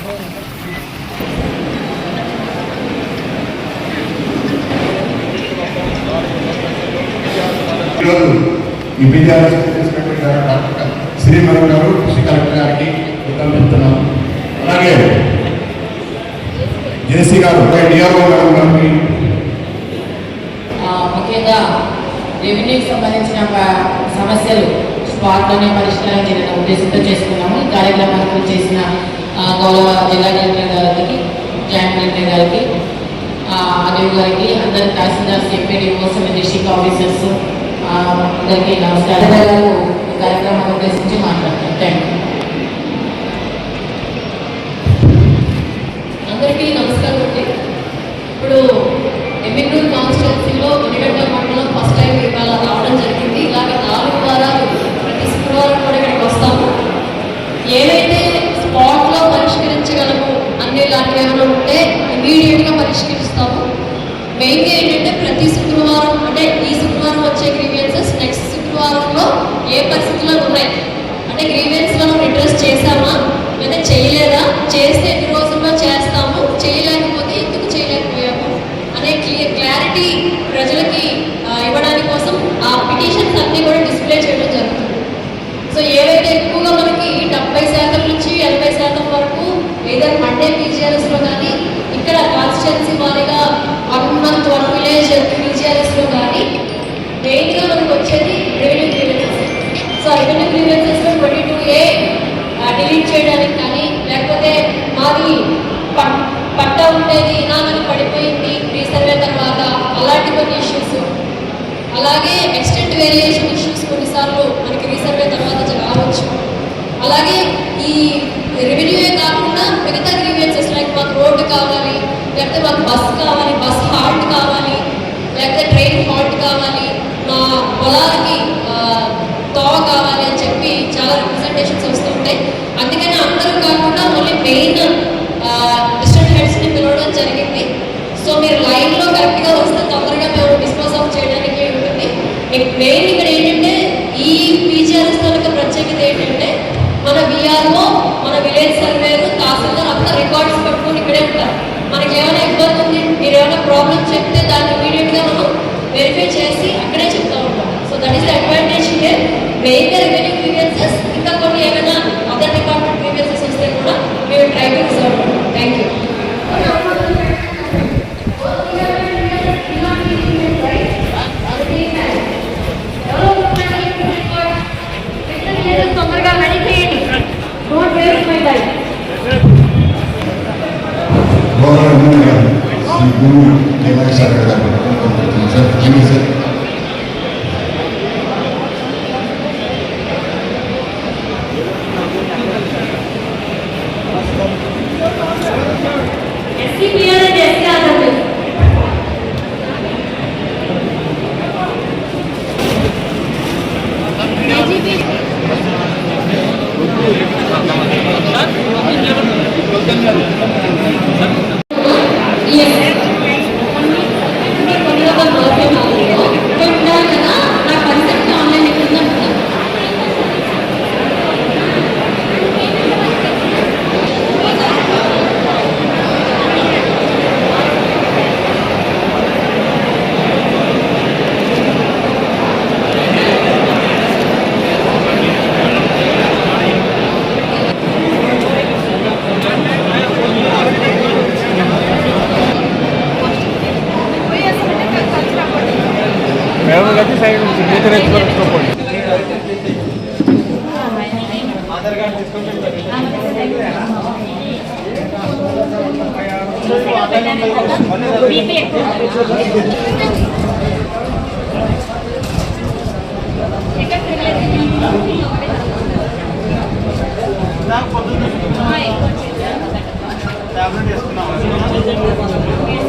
ఈ విద్యార్థి శ్రీమణి గారు కృషి కలెక్టర్ గారికి చెప్తున్నాం. అలాగే జేసీ గారు డిఆర్ఓ గారికి ముఖ్యంగా రెవెన్యూకి సంబంధించిన సమస్యలు స్పాట్లోనే పరిష్కరించిన ఉద్దేశంతో చేసుకున్నాము. ఈ కార్యక్రమానికి చేసిన గౌరవ జిల్లా కలెక్టర్ గారికి, జాయింట్ కలెక్టర్ గారికి, అదేవ్ గారికి, అందరి తహసీల్దార్స్, ఎంపీడీఓస్, డిస్ట్రిక్ట్ ఆఫీసర్స్ అందరికీ నమస్కారం. ఈ కార్యక్రమాన్ని ఉద్దేశించి మాట్లాడతాను. Thank you. అందరికీ నమస్కారం అండి. ఇప్పుడు ఎమ్మిగనూరు కాన్స్టిట్యున్సీలో ఉనిగడ్డ మండలం ఫస్ట్ టైం ఇవాళ రావడం జరిగింది. ఇలాగ 4 వారాలు ప్రతి శుక్రవారం కూడా ఇక్కడికి వస్తాము. ఏవైతే స్పాట్లో పరిష్కరించగలము అన్ని ఇలాంటివి ఏమైనా ఉంటే ఇమీడియట్గా పరిష్కరిస్తాము. మెయిన్గా ఏంటంటే ప్రతి శుక్రవారం అంటే ఈ శుక్రవారం వచ్చే గ్రీవియన్సెస్ నెక్స్ట్ శుక్రవారంలో ఏ పరిస్థితుల్లో ఉన్నాయి అంటే గ్రీవియన్స్లను రిడ్రెస్ చేశామా లేదా చేయలేదా, చేస్తే ఎన్ని రోజుల్లో చేస్తాము, చేయలేకపోతే ఎందుకు చేయలేకపోయాము అనే క్లారిటీ ప్రజలకి ఇవ్వడానికి కోసం ఆ పిటిషన్స్ అన్నీ కూడా డిస్ప్లే చేయడం జరుగుతుంది. సో ఏవైతే ఎక్కువగా మనకి 70% నుంచి 80% వరకు ఏదైనా మండే పీజీఆర్ఎస్లో కానీ ఇక్కడ కాన్స్టిట్యున్సీ వారీగా 1 month 1 village పీజీఆర్ఎస్లో కానీ మెయిన్గా మనకు వచ్చేది రెవెన్యూ గ్రీవెన్సెస్. సో రెవెన్యూ గ్రీవెన్సెస్లో 22A డిలీట్ చేయడానికి కానీ, లేకపోతే మాది పట్టా ఉండేది ఇనామని పడిపోయింది రీసర్వే తర్వాత, అలాంటి కొన్ని ఇష్యూస్, అలాగే ఎక్స్టెంట్ వేరియేషన్ ఇష్యూస్ కొన్నిసార్లు మనకి రీసర్వే తర్వాత రావచ్చు. అలాగే ఈ రెవెన్యూయే కాకుండా మిగతా గ్రీవియన్సెస్ లైక్ మాకు రోడ్డు కావాలి, లేకపోతే మాకు బస్ కావాలి, బస్ హాల్ట్ కావాలి, లేకపోతే ట్రైన్ హాల్ట్ కావాలి, మా పొలాలకి తోవ కావాలి అని చెప్పి చాలా రిప్రజెంటేషన్స్ వస్తూ ఉంటాయి. అందుకని అందరూ కాకుండా ఓన్లీ మెయిన్ డిస్ట్రిక్ట్ హెడ్స్ని పిలవడం జరిగింది. సో మీరు లైన్లో కరెక్ట్గా వస్తే తొందరగా మేము డిస్పోజ్ ఆఫ్ చేయడానికి ఉంటుంది. మెయిన్ ఇక్కడ ఏంటంటే ఈ పీజీఆర్ఎస్ యొక్క ప్రత్యేకత ఏంటంటే మన విఆర్ఓ, మన విలేజ్ సర్వేరు, తహసీల్దార్ అందరూ రికార్డ్స్ పట్టుకొని ఇక్కడే ఉంటారు. మనకి ఏమైనా ఇబ్బంది ఉంది, మీరు ఏమైనా ప్రాబ్లమ్ చెప్తే దాన్ని ఇమీడియట్గా మనం వెరిఫై చేసి అక్కడే చెప్తూ ఉంటాం. So that is the advantage here. మెయిన్గా రెవెన్యూ గ్రీవియన్సెస్, ఇంకా కొన్ని ఏమైనా అదర్ డిపార్ట్మెంట్ గ్రీవియన్సెస్ వస్తే కూడా మేము ట్రై టు రిజాల్వ్ ఉంటాం. Thank you. తొందరగా రెడీ చేయండి. Don't waste my time. Aadhaar card తీసుకుంటే టాబ్లెట్ వేసుకున్నాం. టాబ్లెట్ వేసుకున్నాం.